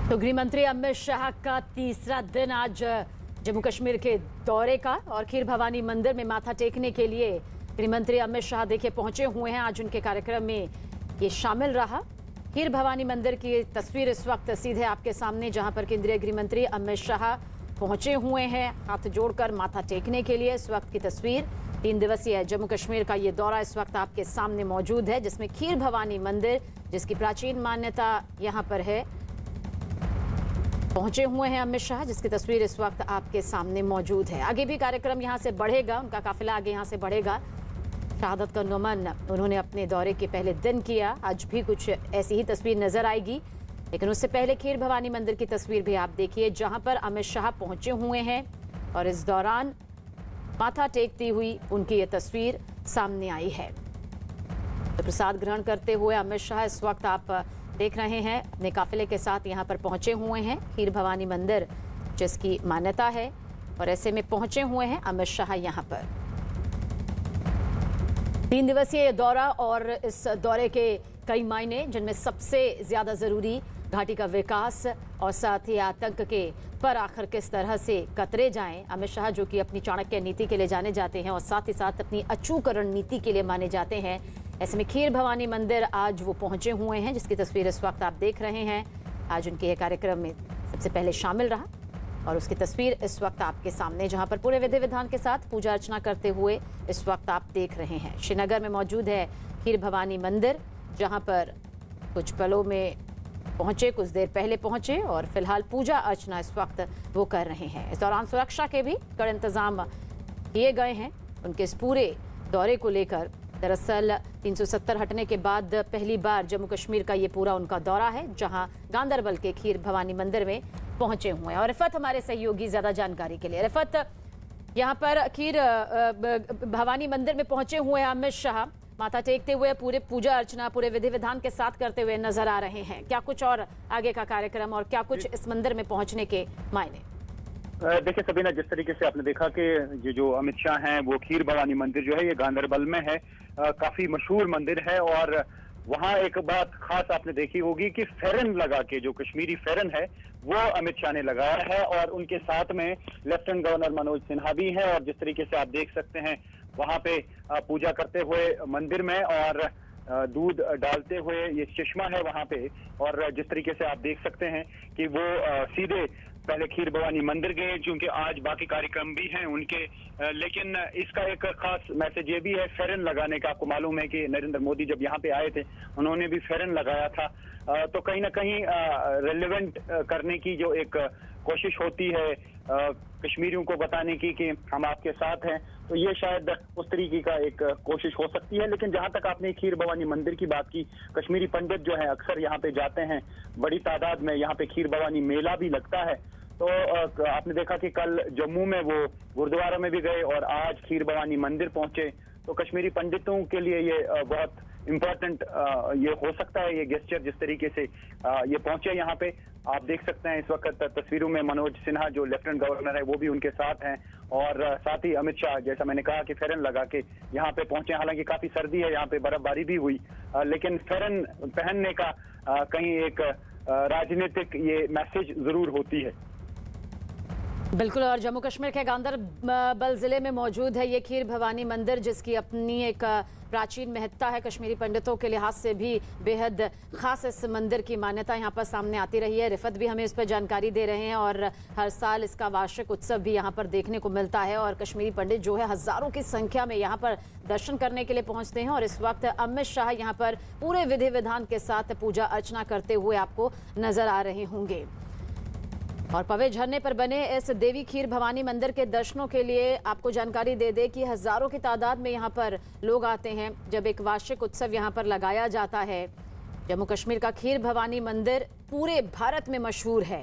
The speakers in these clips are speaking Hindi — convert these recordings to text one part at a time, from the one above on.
तो गृह मंत्री अमित शाह का तीसरा दिन आज जम्मू कश्मीर के दौरे का और खीर भवानी मंदिर में माथा टेकने के लिए गृह मंत्री अमित शाह देखिए पहुंचे हुए हैं। आज उनके कार्यक्रम में ये शामिल रहा। खीर भवानी मंदिर की तस्वीर इस वक्त सीधे आपके सामने, जहां पर केंद्रीय गृह मंत्री अमित शाह पहुंचे हुए हैं हाथ जोड़कर माथा टेकने के लिए। इस वक्त की तस्वीर 3 दिवसीय जम्मू कश्मीर का ये दौरा इस वक्त आपके सामने मौजूद है, जिसमें खीर भवानी मंदिर जिसकी प्राचीन मान्यता यहाँ पर है, पहुंचे हुए हैं अमित शाह, जिसकी तस्वीर इस वक्त आपके सामने मौजूद है। आगे भी कार्यक्रम यहां से बढ़ेगा, उनका काफिला आगे यहां से बढ़ेगा। शहादत का नमन उन्होंने अपने दौरे के पहले दिन किया, आज भी कुछ ऐसी ही तस्वीर नजर आएगी। लेकिन उससे पहले खीर भवानी मंदिर की तस्वीर भी आप देखिए, जहां पर अमित शाह पहुंचे हुए हैं और इस दौरान माथा टेकती हुई उनकी ये तस्वीर सामने आई है। तो प्रसाद ग्रहण करते हुए अमित शाह इस वक्त आप देख रहे हैं अपने काफिले के साथ यहां पर पहुंचे हुए हैं खीर भवानी मंदिर जिसकी मान्यता है, और ऐसे में पहुंचे हुए हैं अमित शाह यहां पर। 3 दिवसीय दौरा और इस दौरे के कई मायने, जिनमें सबसे ज्यादा जरूरी घाटी का विकास और साथ ही आतंक के पर आखिर किस तरह से कतरे जाएं। अमित शाह जो कि अपनी चाणक्य नीति के लिए जाने जाते हैं और साथ ही साथ अपनी अचूकरण नीति के लिए माने जाते हैं, ऐसे में खीर भवानी मंदिर आज वो पहुंचे हुए हैं, जिसकी तस्वीर इस वक्त आप देख रहे हैं। आज उनके ये कार्यक्रम में सबसे पहले शामिल रहा और उसकी तस्वीर इस वक्त आपके सामने, जहां पर पूरे विधि विधान के साथ पूजा अर्चना करते हुए इस वक्त आप देख रहे हैं। श्रीनगर में मौजूद है खीर भवानी मंदिर, जहां पर कुछ पलों में पहुंचे, कुछ देर पहले पहुंचे और फिलहाल पूजा अर्चना इस वक्त वो कर रहे हैं। इस दौरान सुरक्षा के भी कड़े इंतजाम किए गए हैं उनके इस पूरे दौरे को लेकर। दरअसल 370 हटने के बाद पहली बार जम्मू कश्मीर का ये पूरा उनका दौरा है, जहां गांदरबल के खीर भवानी मंदिर में पहुंचे हुए हैं। और रिफत हमारे सहयोगी ज्यादा जानकारी के लिए। रिफत, यहाँ पर खीर भवानी मंदिर में पहुंचे हुए हैं अमित शाह, माथा टेकते हुए पूरे पूजा अर्चना पूरे विधि विधान के साथ करते हुए नजर आ रहे हैं। क्या कुछ और आगे का कार्यक्रम और क्या कुछ इस मंदिर में पहुंचने के मायने? देखिए सबीना, जिस तरीके से आपने देखा कि ये जो अमित शाह हैं वो खीर भवानी मंदिर जो है ये गांदरबल में है, काफी मशहूर मंदिर है। और वहाँ एक बात खास आपने देखी होगी कि फेरन लगा के, जो कश्मीरी फेरन है वो अमित शाह ने लगाया है और उनके साथ में लेफ्टिनेंट गवर्नर मनोज सिन्हा भी हैं। और जिस तरीके से आप देख सकते हैं वहाँ पे पूजा करते हुए मंदिर में और दूध डालते हुए ये चश्मा है वहाँ पे, और जिस तरीके से आप देख सकते हैं कि वो सीधे पहले खीर भवानी मंदिर गए, क्योंकि आज बाकी कार्यक्रम भी हैं उनके। लेकिन इसका एक खास मैसेज ये भी है फेरन लगाने का। आपको मालूम है कि नरेंद्र मोदी जब यहाँ पे आए थे उन्होंने भी फेरन लगाया था। तो कहीं ना कहीं रेलेवेंट करने की जो एक कोशिश होती है कश्मीरियों को बताने की कि हम आपके साथ हैं, तो ये शायद उस तरीके का एक कोशिश हो सकती है। लेकिन जहां तक आपने खीर भवानी मंदिर की बात की, कश्मीरी पंडित जो है अक्सर यहाँ पे जाते हैं, बड़ी तादाद में यहाँ पे खीर भवानी मेला भी लगता है। तो आपने देखा कि कल जम्मू में वो गुरुद्वारा में भी गए और आज खीर भवानी मंदिर पहुंचे। तो कश्मीरी पंडितों के लिए ये बहुत इम्पोर्टेंट ये हो सकता है ये गेस्चर, जिस तरीके से ये पहुंचे यहाँ पे। आप देख सकते हैं इस वक्त तस्वीरों में मनोज सिन्हा जो लेफ्टिनेंट गवर्नर है वो भी उनके साथ हैं, और साथ ही अमित शाह, जैसा मैंने कहा कि फेरन लगा के यहाँ पे पहुंचे। हालांकि काफी सर्दी है, यहाँ पे बर्फबारी भी हुई, लेकिन फेरन पहनने का कहीं एक राजनीतिक ये मैसेज जरूर होती है। बिल्कुल। और जम्मू कश्मीर के गांदरबल जिले में मौजूद है ये खीर भवानी मंदिर, जिसकी अपनी एक प्राचीन महत्ता है। कश्मीरी पंडितों के लिहाज से भी बेहद खास इस मंदिर की मान्यता यहाँ पर सामने आती रही है। रिफत भी हमें इस पर जानकारी दे रहे हैं और हर साल इसका वार्षिक उत्सव भी यहाँ पर देखने को मिलता है। और कश्मीरी पंडित जो है हजारों की संख्या में यहाँ पर दर्शन करने के लिए पहुंचते हैं। और इस वक्त अमित शाह यहाँ पर पूरे विधि विधान के साथ पूजा अर्चना करते हुए आपको नजर आ रहे होंगे। और पवे झरने पर बने इस देवी खीर भवानी मंदिर के दर्शनों के लिए आपको जानकारी दे दे कि हजारों की तादाद में यहाँ पर लोग आते हैं जब एक वार्षिक उत्सव यहाँ पर लगाया जाता है। जम्मू कश्मीर का खीर भवानी मंदिर पूरे भारत में मशहूर है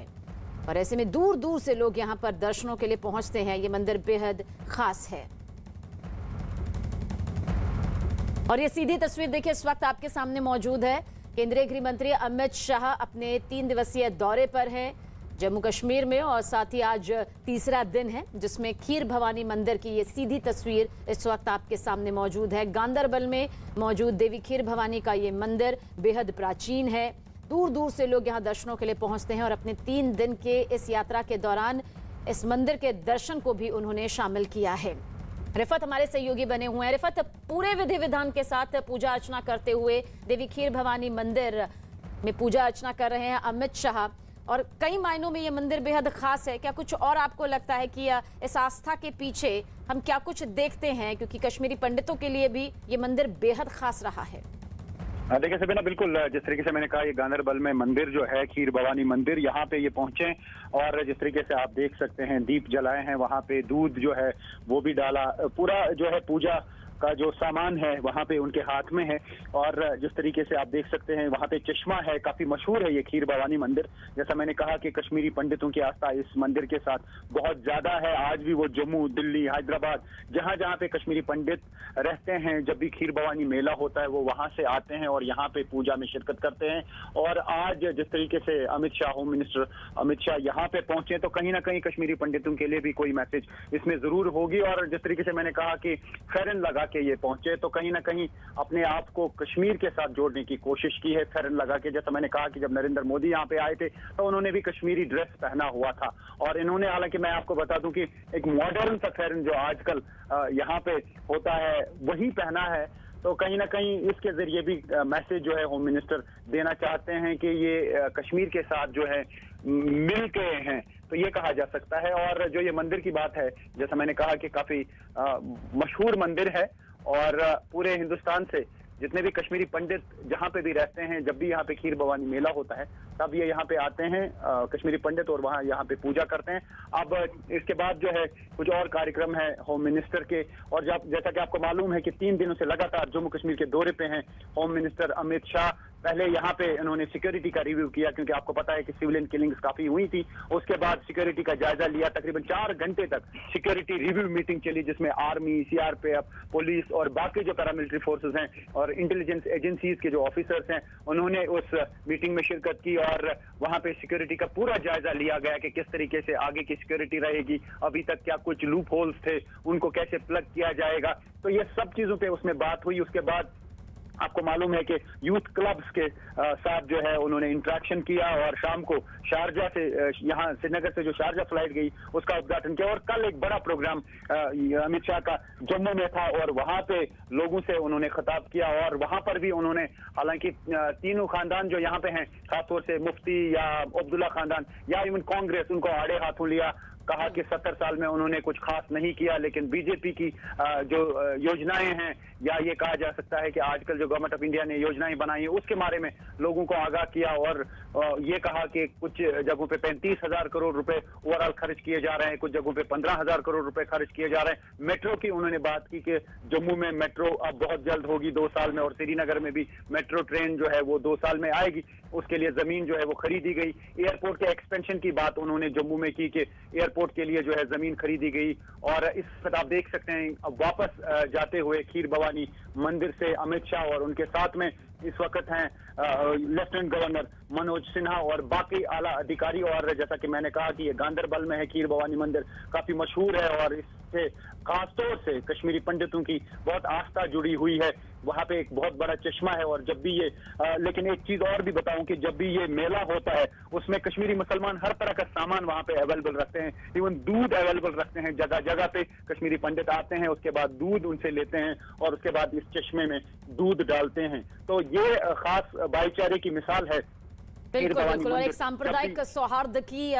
और ऐसे में दूर दूर से लोग यहाँ पर दर्शनों के लिए पहुंचते हैं। ये मंदिर बेहद खास है। और ये सीधी तस्वीर देखिए इस वक्त आपके सामने मौजूद है। केंद्रीय गृह मंत्री अमित शाह अपने 3 दिवसीय दौरे पर हैं जम्मू कश्मीर में, और साथ ही आज तीसरा दिन है जिसमें खीर भवानी मंदिर की ये सीधी तस्वीर इस वक्त आपके सामने मौजूद है। गांदरबल में मौजूद देवी खीर भवानी का ये मंदिर बेहद प्राचीन है। दूर दूर से लोग यहाँ दर्शनों के लिए पहुंचते हैं और अपने 3 दिन के इस यात्रा के दौरान इस मंदिर के दर्शन को भी उन्होंने शामिल किया है। रिफत हमारे सहयोगी बने हुए हैं। रिफत, पूरे विधि विधान के साथ पूजा अर्चना करते हुए देवी खीर भवानी मंदिर में पूजा अर्चना कर रहे हैं अमित शाह, और कई मायनों में ये मंदिर बेहद खास है। क्या कुछ और आपको लगता है कि इस आस्था के पीछे हम क्या कुछ देखते हैं, क्योंकि कश्मीरी पंडितों के लिए भी ये मंदिर बेहद खास रहा है? देखिए सबीना, बिल्कुल जिस तरीके से मैंने कहा, ये गांदरबल में मंदिर जो है खीर भवानी मंदिर, यहाँ पे ये पहुंचे और जिस तरीके से आप देख सकते हैं दीप जलाए हैं, वहाँ पे दूध जो है वो भी डाला, पूरा जो है पूजा का जो सामान है वहाँ पे उनके हाथ में है। और जिस तरीके से आप देख सकते हैं वहाँ पे चश्मा है, काफी मशहूर है ये खीर भवानी मंदिर। जैसा मैंने कहा कि कश्मीरी पंडितों की आस्था इस मंदिर के साथ बहुत ज्यादा है। आज भी वो जम्मू, दिल्ली, हैदराबाद, जहाँ जहाँ पे कश्मीरी पंडित रहते हैं, जब भी खीर भवानी मेला होता है वो वहां से आते हैं और यहाँ पे पूजा में शिरकत करते हैं। और आज जिस तरीके से अमित शाह, होम मिनिस्टर अमित शाह यहाँ पे पहुंचे, तो कहीं ना कहीं कश्मीरी पंडितों के लिए भी कोई मैसेज इसमें जरूर होगी। और जिस तरीके से मैंने कहा कि फेरन लगा के ये पहुंचे, तो कहीं ना कहीं अपने आप को कश्मीर के साथ जोड़ने की कोशिश की है फेरन लगा के। जैसा मैंने कहा कि जब नरेंद्र मोदी यहाँ पे आए थे तो उन्होंने भी कश्मीरी ड्रेस पहना हुआ था, और इन्होंने, हालांकि मैं आपको बता दूं कि एक मॉडर्न सा फेरन जो आजकल यहाँ पे होता है वही पहना है। तो कहीं ना कहीं इसके जरिए भी मैसेज जो है होम मिनिस्टर देना चाहते हैं कि ये कश्मीर के साथ जो है मिल के हैं, तो ये कहा जा सकता है। और जो ये मंदिर की बात है, जैसा मैंने कहा कि काफी मशहूर मंदिर है, और पूरे हिंदुस्तान से जितने भी कश्मीरी पंडित जहाँ पे भी रहते हैं, जब भी यहाँ पे खीर भवानी मेला होता है तब ये यहाँ पे आते हैं कश्मीरी पंडित, और वहाँ यहाँ पे पूजा करते हैं। अब इसके बाद जो है कुछ और कार्यक्रम है होम मिनिस्टर के, और जब जैसा कि आपको मालूम है कि 3 दिनों से लगातार जम्मू कश्मीर के दौरे पे हैं होम मिनिस्टर अमित शाह। पहले यहाँ पे इन्होंने सिक्योरिटी का रिव्यू किया, क्योंकि आपको पता है कि सिविलियन किलिंग्स काफी हुई थी। उसके बाद सिक्योरिटी का जायजा लिया, तकरीबन 4 घंटे तक सिक्योरिटी रिव्यू मीटिंग चली, जिसमें आर्मी, सीआरपीएफ, पुलिस और बाकी जो पैरामिलिट्री फोर्सेस हैं और इंटेलिजेंस एजेंसीज के जो ऑफिसर्स हैं, उन्होंने उस मीटिंग में शिरकत की और वहां पे सिक्योरिटी का पूरा जायजा लिया गया कि किस तरीके से आगे की सिक्योरिटी रहेगी, अभी तक क्या कुछ लूप होल्स थे उनको कैसे प्लग किया जाएगा। तो ये सब चीजों पे उसमें बात हुई। उसके बाद आपको मालूम है कि यूथ क्लब्स के साथ जो है उन्होंने इंटरेक्शन किया, और शाम को शारजा से, यहाँ श्रीनगर से जो शारजा फ्लाइट गई उसका उद्घाटन किया। और कल एक बड़ा प्रोग्राम अमित शाह का जम्मू में था, और वहां पे लोगों से उन्होंने खिताब किया, और वहां पर भी उन्होंने, हालांकि तीनों खानदान जो यहाँ पे हैं, खासतौर से मुफ्ती या अब्दुल्ला खानदान या इवन कांग्रेस, उनको आड़े हाथों लिया, कहा कि 70 साल में उन्होंने कुछ खास नहीं किया, लेकिन बीजेपी की जो योजनाएं हैं, या ये कहा जा सकता है कि आजकल जो गवर्नमेंट ऑफ इंडिया ने योजनाएं बनाई है उसके बारे में लोगों को आगाह किया, और ये कहा कि कुछ जगहों पे 35,000 करोड़ रुपए ओवरऑल खर्च किए जा रहे हैं, कुछ जगहों पे 15,000 करोड़ रुपए खर्च किए जा रहे हैं। मेट्रो की उन्होंने बात की कि जम्मू में मेट्रो अब बहुत जल्द होगी 2 साल में, और श्रीनगर में भी मेट्रो ट्रेन जो है वो 2 साल में आएगी, उसके लिए जमीन जो है वो खरीदी गई। एयरपोर्ट के एक्सपेंशन की बात उन्होंने जम्मू में की कि एयरपोर्ट के लिए जो है जमीन खरीदी गई। और इस वक्त आप देख सकते हैं अब वापस जाते हुए खीर भवानी मंदिर से अमित शाह, और उनके साथ में इस वक्त हैं लेफ्टिनेंट गवर्नर मनोज सिन्हा और बाकी आला अधिकारी। और जैसा कि मैंने कहा कि ये गांदरबल में है खीर भवानी मंदिर, काफी मशहूर है, और इससे खासतौर से कश्मीरी पंडितों की बहुत आस्था जुड़ी हुई है। वहां पे एक बहुत बड़ा चश्मा है, और जब भी ये लेकिन एक चीज और भी बताऊं कि जब भी ये मेला होता है उसमें कश्मीरी मुसलमान हर तरह का सामान वहां पे अवेलेबल रखते हैं, इवन दूध अवेलेबल रखते हैं। जगह जगह पे कश्मीरी पंडित आते हैं, उसके बाद दूध उनसे लेते हैं, और उसके बाद इस चश्मे में दूध डालते हैं। तो ये खास भाईचारे की मिसाल है। बिल्कुल बिल्कुल, और एक सांप्रदायिक सौहार्द की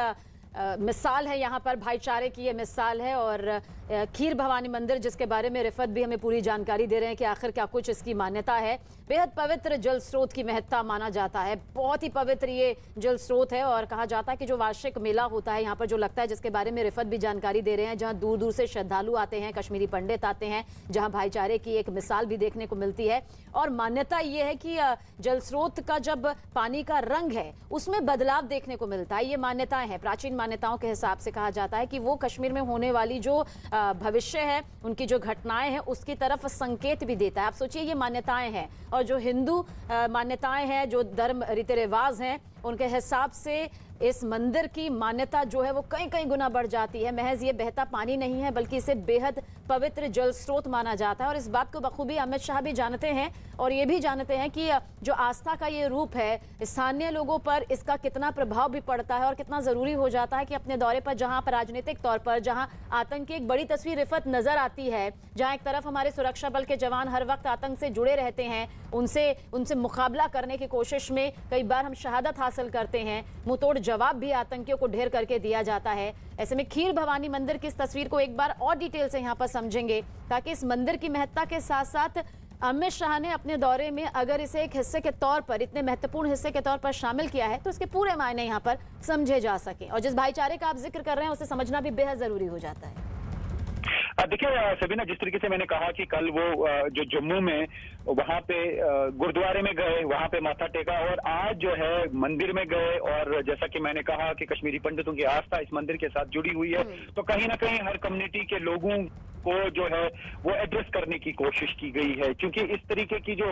मिसाल है यहाँ पर, भाईचारे की ये मिसाल है। और खीर भवानी मंदिर, जिसके बारे में रिफत भी हमें पूरी जानकारी दे रहे हैं कि आखिर क्या कुछ इसकी मान्यता है। बेहद पवित्र जल स्रोत की महत्ता माना जाता है, बहुत ही पवित्र ये जल स्रोत है, और कहा जाता है कि जो वार्षिक मेला होता है यहाँ पर जो लगता है, जिसके बारे में रिफत भी जानकारी दे रहे हैं, जहाँ दूर दूर से श्रद्धालु आते हैं, कश्मीरी पंडित आते हैं, जहाँ भाईचारे की एक मिसाल भी देखने को मिलती है। और मान्यता ये है कि जल स्रोत का जब पानी का रंग है उसमें बदलाव देखने को मिलता है। ये मान्यताएं हैं, प्राचीन मान्यताओं के हिसाब से कहा जाता है कि वो कश्मीर में होने वाली जो भविष्य है, उनकी जो घटनाएं हैं उसकी तरफ संकेत भी देता है। आप सोचिए ये मान्यताएं हैं, और जो हिंदू मान्यताएं हैं, जो धर्म रीति रिवाज हैं, उनके हिसाब से इस मंदिर की मान्यता जो है वो कई कई गुना बढ़ जाती है। महज ये बहता पानी नहीं है, बल्कि इसे बेहद पवित्र जल स्रोत माना जाता है और इस बात को बखूबी अमित शाह भी जानते हैं और ये भी जानते हैं कि जो आस्था का ये रूप है स्थानीय लोगों पर इसका कितना प्रभाव भी पड़ता है और कितना जरूरी हो जाता है कि अपने दौरे पर जहां पर राजनीतिक तौर पर जहां आतंक की एक बड़ी तस्वीर रिफत नजर आती है, जहां एक तरफ हमारे सुरक्षा बल के जवान हर वक्त आतंक से जुड़े रहते हैं, उनसे मुकाबला करने की कोशिश में कई बार हम शहादत हासिल करते हैं, मुंहतोड़ जवाब भी आतंकियों को ढेर करके दिया जाता है। ऐसे में खीर भवानी मंदिर की इस तस्वीर को एक बार और डिटेल से यहाँ पर समझेंगे ताकि इस मंदिर की महत्ता के साथ साथ अमित शाह ने अपने दौरे में अगर इसे एक हिस्से के तौर पर, इतने महत्वपूर्ण हिस्से के तौर पर शामिल किया है तो इसके पूरे मायने यहाँ पर समझे जा सके और जिस भाईचारे का आप जिक्र कर रहे हैं उसे समझना भी बेहद जरूरी हो जाता है। देखिए सबीना, जिस तरीके से मैंने कहा कि कल वो जो जम्मू में वहां पे गुरुद्वारे में गए, वहां पे माथा टेका और आज जो है मंदिर में गए और जैसा कि मैंने कहा कि कश्मीरी पंडितों की आस्था इस मंदिर के साथ जुड़ी हुई है, तो कहीं ना कहीं हर कम्युनिटी के लोगों को जो है वो एड्रेस करने की कोशिश की गई है। क्योंकि इस तरीके की जो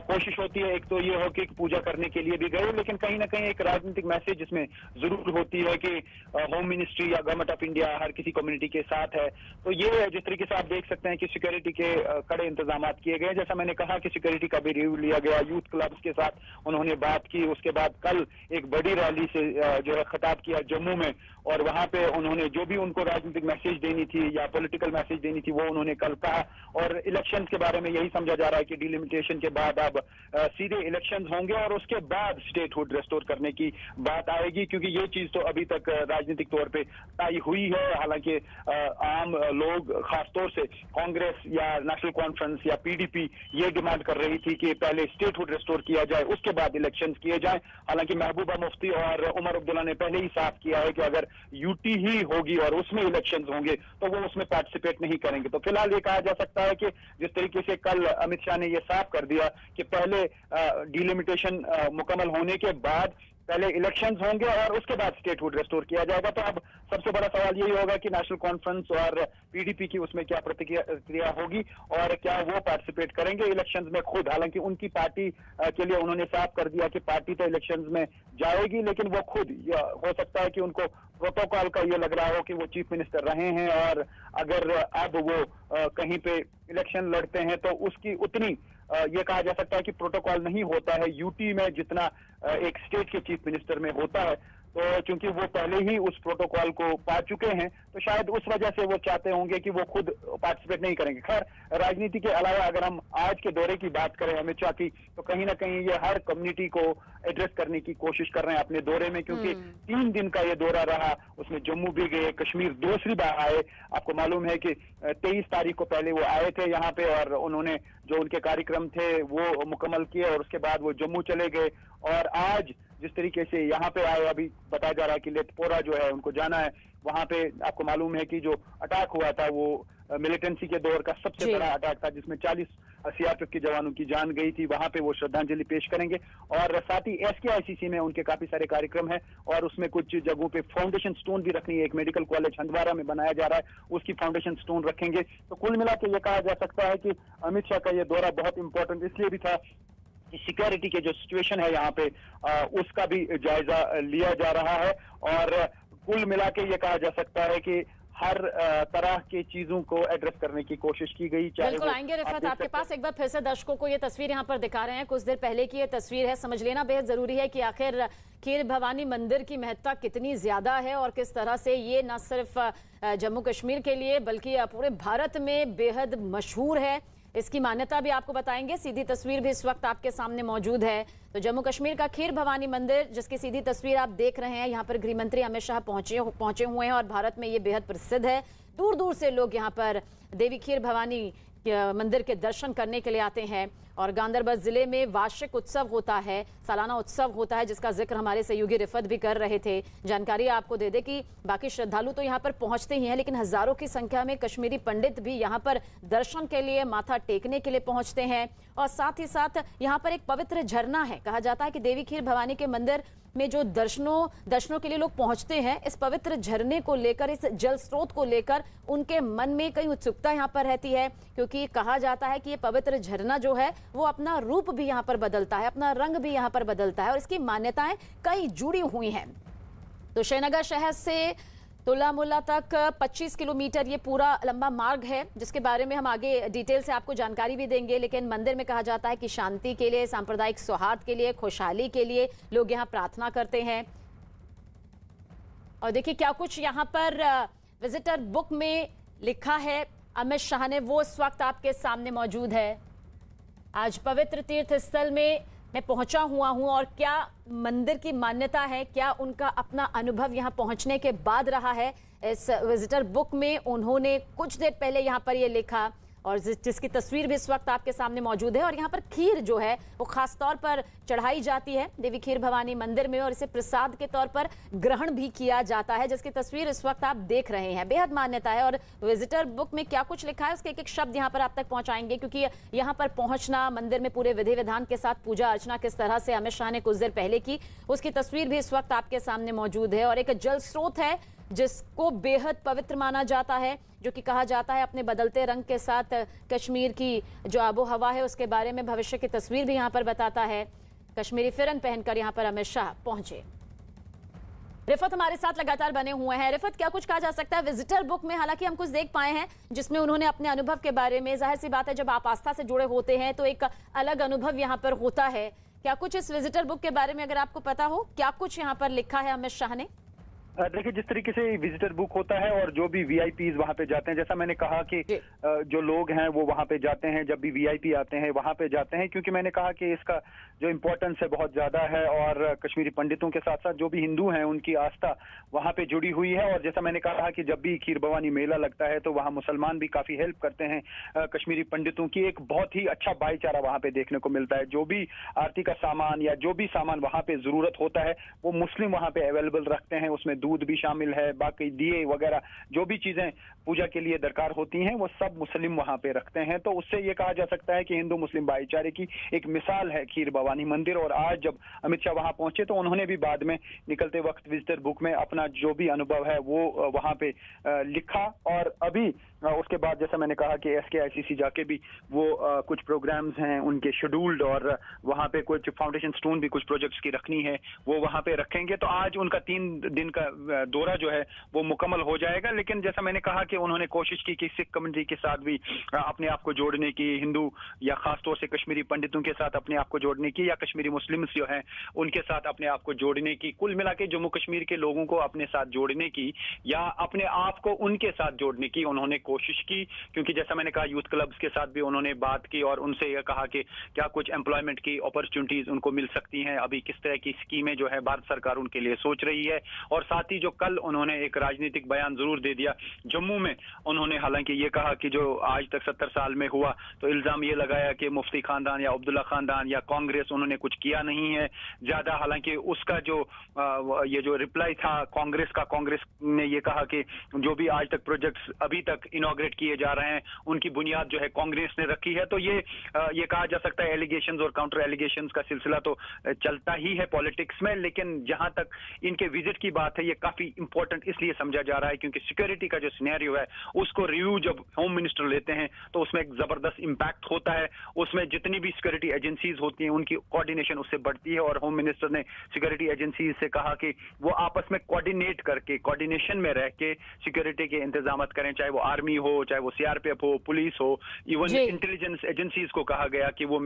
कोशिश होती है, एक तो ये हो कि पूजा करने के लिए भी गए, लेकिन कहीं ना कहीं एक राजनीतिक मैसेज इसमें जरूर होती है कि होम मिनिस्ट्री या गवर्नमेंट ऑफ इंडिया हर किसी कम्युनिटी के साथ है। तो ये जिस तरीके से आप देख सकते हैं कि सिक्योरिटी के कड़े इंतजाम किए गए। जैसा मैंने कहा कि सिक्योरिटी का भी रिव्यू लिया गया, यूथ क्लब्स के साथ उन्होंने बात की, उसके बाद कल एक बड़ी रैली से जो है खिताब किया जम्मू में और वहां पे उन्होंने जो भी उनको राजनीतिक मैसेज देनी थी या पॉलिटिकल मैसेज देनी थी वो उन्होंने कल कहा। और इलेक्शन के बारे में यही समझा जा रहा है कि डिलिमिटेशन के बाद अब सीधे इलेक्शन होंगे और उसके बाद स्टेटहुड रेस्टोर करने की बात आएगी, क्योंकि ये चीज तो अभी तक राजनीतिक तौर पे तय हुई है। हालांकि आम लोग खासतौर से कांग्रेस या नेशनल कॉन्फ्रेंस या पीडीपी ये डिमांड कर रही थी कि पहले स्टेटहुड रेस्टोर किया जाए, उसके बाद इलेक्शन किए जाए। हालांकि महबूबा मुफ्ती और उमर अब्दुल्ला ने पहले ही साफ किया है कि अगर यूटी ही होगी और उसमें इलेक्शन होंगे तो वो उसमें पार्टिसिपेट नहीं करेंगे। तो फिलहाल ये कहा जा सकता है कि जिस तरीके से कल अमित शाह ने ये साफ कर दिया कि पहले डिलिमिटेशन मुकम्मल होने के बाद पहले इलेक्शंस होंगे और उसके बाद स्टेटहुड रेस्टोर किया जाएगा। तो अब सबसे बड़ा सवाल यही होगा कि नेशनल कॉन्फ्रेंस और पीडीपी की उसमें क्या प्रतिक्रिया होगी और क्या वो पार्टिसिपेट करेंगे इलेक्शंस में खुद। हालांकि उनकी पार्टी के लिए उन्होंने साफ कर दिया कि पार्टी तो इलेक्शंस में जाएगी, लेकिन वो खुद हो सकता है कि उनको प्रोटोकॉल का ये लग रहा हो कि वो चीफ मिनिस्टर रहे हैं और अगर अब वो कहीं पे इलेक्शन लड़ते हैं तो उसकी उतनी ये कहा जा सकता है कि प्रोटोकॉल नहीं होता है यूटी में जितना एक स्टेट के चीफ मिनिस्टर में होता है। तो चूंकि वो पहले ही उस प्रोटोकॉल को पा चुके हैं तो शायद उस वजह से वो चाहते होंगे कि वो खुद पार्टिसिपेट नहीं करेंगे। खैर, राजनीति के अलावा अगर हम आज के दौरे की बात करें अमित शाह की, तो कहीं ना कहीं ये हर कम्युनिटी को एड्रेस करने की कोशिश कर रहे हैं अपने दौरे में, क्योंकि 3 दिन का ये दौरा रहा। उसमें जम्मू भी गए, कश्मीर दूसरी बार आए। आपको मालूम है कि 23 तारीख को पहले वो आए थे यहाँ पे और उन्होंने जो उनके कार्यक्रम थे वो मुकम्मल किए और उसके बाद वो जम्मू चले गए और आज जिस तरीके से यहाँ पे आए, अभी बताया जा रहा है कि लेथपोरा जो है उनको जाना है। वहां पे आपको मालूम है कि जो अटैक हुआ था वो मिलिटेंसी के दौर का सबसे बड़ा अटैक था जिसमें 40 सीआरपीएफ के जवानों की जान गई थी। वहां पे वो श्रद्धांजलि पेश करेंगे और साथ ही एसकेआईसीसी में उनके काफी सारे कार्यक्रम है और उसमें कुछ जगहों पे फाउंडेशन स्टोन भी रखनी है। एक मेडिकल कॉलेज हंदवारा में बनाया जा रहा है, उसकी फाउंडेशन स्टोन रखेंगे। तो कुल मिला के ये कहा जा सकता है कि अमित शाह का ये दौरा बहुत इंपॉर्टेंट इसलिए भी था कि सिक्योरिटी के जो सिचुएशन है यहाँ पे उसका भी जायजा लिया जा रहा है और कुल मिला के ये कहा जा सकता है कि हर तरह की चीजों को एड्रेस करने की कोशिश की गई। बिल्कुल आएंगे रिफत आपके पास। एक बार फिर से दर्शकों को ये तस्वीर यहाँ पर दिखा रहे हैं, कुछ देर पहले की ये तस्वीर है। समझ लेना बेहद जरूरी है कि आखिर खीर भवानी मंदिर की महत्ता कितनी ज्यादा है और किस तरह से ये न सिर्फ जम्मू कश्मीर के लिए बल्कि पूरे भारत में बेहद मशहूर है। इसकी मान्यता भी आपको बताएंगे। सीधी तस्वीर भी इस वक्त आपके सामने मौजूद है। तो जम्मू कश्मीर का खीर भवानी मंदिर जिसकी सीधी तस्वीर आप देख रहे हैं, यहाँ पर गृह मंत्री अमित शाह पहुंचे हुए हैं और भारत में ये बेहद प्रसिद्ध है। दूर दूर से लोग यहाँ पर देवी खीर भवानी मंदिर के दर्शन करने के लिए आते हैं और गांधरबल जिले में वार्षिक उत्सव होता है, सालाना उत्सव होता है जिसका जिक्र हमारे सहयोगी रिफत भी कर रहे थे। जानकारी आपको दे दे कि बाकी श्रद्धालु तो यहाँ पर पहुंचते ही हैं, लेकिन हजारों की संख्या में कश्मीरी पंडित भी यहाँ पर दर्शन के लिए, माथा टेकने के लिए पहुंचते हैं। और साथ ही साथ यहाँ पर एक पवित्र झरना है। कहा जाता है कि देवी खीर भवानी के मंदिर में जो दर्शनों के लिए लोग पहुंचते हैं, इस पवित्र झरने को लेकर, इस जल स्रोत को लेकर उनके मन में कई उत्सुकता यहाँ पर रहती है, क्योंकि कहा जाता है कि ये पवित्र झरना जो है वो अपना रूप भी यहाँ पर बदलता है, अपना रंग भी यहाँ पर बदलता है और इसकी मान्यताएं कई जुड़ी हुई हैं। तो श्रीनगर शहर से तुला मुल्ला तक 25 किलोमीटर ये पूरा लंबा मार्ग है, जिसके बारे में हम आगे डिटेल से आपको जानकारी भी देंगे। लेकिन मंदिर में कहा जाता है कि शांति के लिए, सांप्रदायिक सौहार्द के लिए, खुशहाली के लिए लोग यहाँ प्रार्थना करते हैं। और देखिए क्या कुछ यहाँ पर विजिटर बुक में लिखा है अमित शाह ने, वो इस वक्त आपके सामने मौजूद है। आज पवित्र तीर्थ स्थल में मैं पहुंचा हुआ हूं और क्या मंदिर की मान्यता है, क्या उनका अपना अनुभव यहां पहुंचने के बाद रहा है। इस विजिटर बुक में उन्होंने कुछ देर पहले यहां पर ये लिखा, और जिसकी तस्वीर भी इस वक्त आपके सामने मौजूद है। और यहाँ पर खीर जो है वो खास तौर पर चढ़ाई जाती है देवी खीर भवानी मंदिर में, और इसे प्रसाद के तौर पर ग्रहण भी किया जाता है, जिसकी तस्वीर इस वक्त आप देख रहे हैं। बेहद मान्यता है। और विजिटर बुक में क्या कुछ लिखा है उसके एक एक शब्द यहाँ पर आप तक पहुंचाएंगे, क्योंकि यहाँ पर पहुंचना, मंदिर में पूरे विधि विधान के साथ पूजा अर्चना किस तरह से अमित शाह ने कुछ देर पहले की, उसकी तस्वीर भी इस वक्त आपके सामने मौजूद है। और एक जल स्रोत है जिसको बेहद पवित्र माना जाता है, जो कि कहा जाता है अपने बदलते रंग के साथ कश्मीर की जो आबो हवा है उसके बारे में भविष्य की तस्वीर भी यहाँ पर बताता है। कश्मीरी फिरन पहनकर यहाँ पर अमित शाह पहुंचे। रिफत हमारे साथ लगातार बने हुए हैं। रिफत, क्या कुछ कहा जा सकता है विजिटर बुक में? हालांकि हम कुछ देख पाए हैं जिसमें उन्होंने अपने अनुभव के बारे में, जाहिर सी बात है जब आप आस्था से जुड़े होते हैं तो एक अलग अनुभव यहाँ पर होता है। क्या कुछ इस विजिटर बुक के बारे में अगर आपको पता हो, क्या कुछ यहाँ पर लिखा है अमित शाह ने? देखिए, जिस तरीके से विजिटर बुक होता है और जो भी वीआईपीज वहां पे जाते हैं, जैसा मैंने कहा कि जो लोग हैं वो वहां पे जाते हैं, जब भी वीआईपी आते हैं वहां पे जाते हैं, क्योंकि मैंने कहा कि इसका जो इम्पोर्टेंस है बहुत ज्यादा है। और कश्मीरी पंडितों के साथ साथ जो भी हिंदू हैं उनकी आस्था वहां पे जुड़ी हुई है। और जैसा मैंने कहा कि जब भी खीर भवानी मेला लगता है तो वहाँ मुसलमान भी काफी हेल्प करते हैं कश्मीरी पंडितों की। एक बहुत ही अच्छा भाईचारा वहां पे देखने को मिलता है। जो भी आरती का सामान या जो भी सामान वहां पे जरूरत होता है वो मुस्लिम वहां पे अवेलेबल रखते हैं। उसमें दूध भी शामिल है, बाकी दिए वगैरह जो भी चीजें पूजा के लिए दरकार होती हैं वो सब मुस्लिम वहां पे रखते हैं। तो उससे ये कहा जा सकता है कि हिंदू मुस्लिम भाईचारे की एक मिसाल है खीर भवानी मंदिर। और आज जब अमित शाह वहां पहुंचे तो उन्होंने भी बाद में निकलते वक्त विजिटर बुक में अपना जो भी अनुभव है वो वहां पे लिखा। और अभी उसके बाद जैसा मैंने कहा कि SKICC जाके भी वो कुछ प्रोग्राम्स हैं उनके शेड्यूल्ड, और वहां पे कुछ फाउंडेशन स्टोन भी कुछ प्रोजेक्ट्स की रखनी है वो वहां पे रखेंगे। तो आज उनका 3 दिन का दौरा जो है वो मुकम्मल हो जाएगा। लेकिन जैसा मैंने कहा कि उन्होंने कोशिश की कि सिख कम्युनिटी के साथ भी अपने आप को जोड़ने की, हिंदू या खासतौर से कश्मीरी पंडितों के साथ अपने आप को जोड़ने की, या कश्मीरी मुस्लिम्स जो हैं उनके साथ अपने आप को जोड़ने की, कुल मिला के जम्मू कश्मीर के लोगों को अपने साथ जोड़ने की या अपने आप को उनके साथ जोड़ने की उन्होंने कोशिश की। क्योंकि जैसा मैंने कहा यूथ क्लब्स के साथ भी उन्होंने बात की और उनसे यह कहा कि क्या कुछ एम्प्लॉयमेंट की अपॉर्चुनिटीज उनको मिल सकती हैं, अभी किस तरह की स्कीमें जो है भारत सरकार उनके लिए सोच रही है। और साथ ही जो कल उन्होंने एक राजनीतिक बयान जरूर दे दिया जम्मू में, उन्होंने हालांकि ये कहा कि जो आज तक 70 साल में हुआ तो इल्जाम ये लगाया कि मुफ्ती खानदान या अब्दुल्ला खानदान या कांग्रेस उन्होंने कुछ किया नहीं है ज्यादा। हालांकि उसका जो ये जो रिप्लाई था कांग्रेस का, कांग्रेस ने ये कहा कि जो भी आज तक प्रोजेक्ट्स अभी तक इनॉग्रेट किए जा रहे हैं उनकी बुनियाद जो है कांग्रेस ने रखी है। तो ये कहा जा सकता है एलिगेशंस और काउंटर एलिगेशंस का सिलसिला तो चलता ही है पॉलिटिक्स में। लेकिन जहां तक इनके विजिट की बात है ये काफी इंपॉर्टेंट इसलिए समझा जा रहा है क्योंकि सिक्योरिटी का जो सिनेरियो है उसको रिव्यू जब होम मिनिस्टर लेते हैं तो उसमें एक जबरदस्त इंपैक्ट होता है। उसमें जितनी भी सिक्योरिटी एजेंसीज होती हैं उनकी कोऑर्डिनेशन उससे बढ़ती है। और होम मिनिस्टर ने सिक्योरिटी एजेंसीज से कहा कि वो आपस में कोऑर्डिनेट करके, कोऑर्डिनेशन में रह के सिक्योरिटी के इंतजाम करें, चाहे वो आर्मी हो, चाहे वो CRPF हो, पुलिस हो, इवन इंटेलिजेंस एजेंसीज को कहा गया कि वो